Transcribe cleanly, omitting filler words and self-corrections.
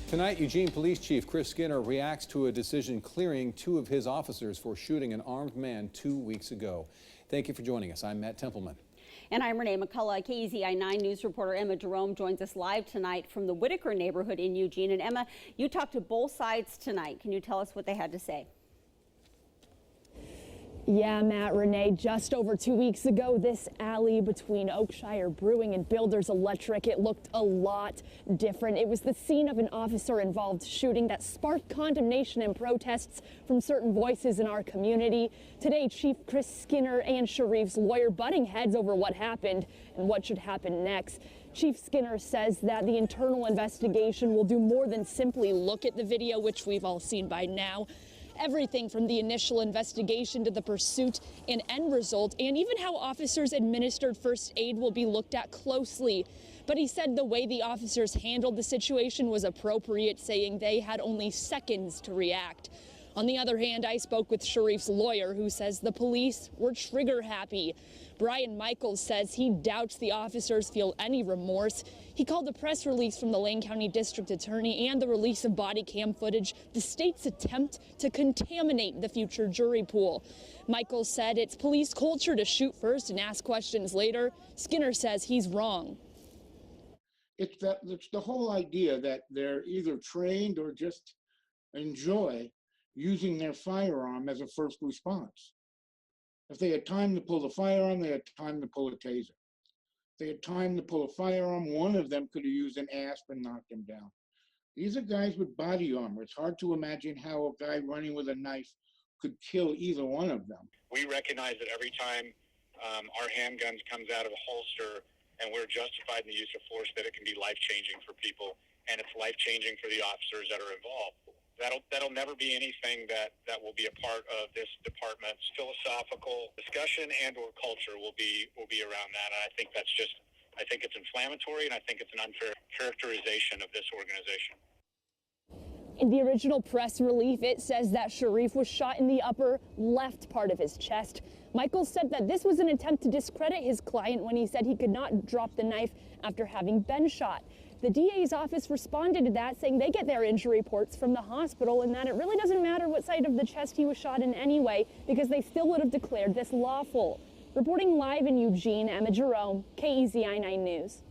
Tonight, Eugene Police Chief Chris Skinner reacts to a decision clearing 2 of his officers for shooting an armed man 2 weeks ago. Thank you for joining us. I'm Matt Templeman. And I'm Renee McCullough. KEZI 9 News reporter Emma Jerome joins us live tonight from the Whitaker neighborhood in Eugene. And Emma, you talked to both sides tonight. Can you tell us what they had to say? Yeah, Matt, Renee, just over 2 weeks ago, this alley between Oakshire Brewing and Builders Electric, it looked a lot different. It was the scene of an officer-involved shooting that sparked condemnation and protests from certain voices in our community. Today, Chief Chris Skinner and Sharif's lawyer butting heads over what happened and what should happen next. Chief Skinner says that the internal investigation will do more than simply look at the video, which we've all seen by now. Everything from the initial investigation to the pursuit and end result, and even how officers administered first aid will be looked at closely. But he said the way the officers handled the situation was appropriate, saying they had only seconds to react. On the other hand, I spoke with Sharif's lawyer, who says the police were trigger happy. Brian Michaels says he doubts the officers feel any remorse. He called the press release from the Lane County District Attorney and the release of body cam footage the state's attempt to contaminate the future jury pool. Michaels said it's police culture to shoot first and ask questions later. Skinner says he's wrong. It's the whole idea that they're either trained or just enjoy using their firearm as a first response. If they had time to pull the firearm, they had time to pull a taser. If they had time to pull a firearm, one of them could have used an asp and knocked him down. These are guys with body armor. It's hard to imagine how a guy running with a knife could kill either one of them. We recognize that every time our handguns comes out of a holster and we're justified in the use of force, that it can be life-changing for people, and it's life-changing for the officers that are involved. That'll never be anything that will be a part of this department's philosophical discussion and or culture will be around that. And I think it's inflammatory, and I think it's an unfair characterization of this organization. In the original press release, it says that Sharif was shot in the upper left part of his chest. Michaels said that this was an attempt to discredit his client when he said he could not drop the knife after having been shot. The DA's office responded to that, saying they get their injury reports from the hospital and that it really doesn't matter what side of the chest he was shot in anyway, because they still would have declared this lawful. Reporting live in Eugene, Emma Jerome, KEZI 9 News.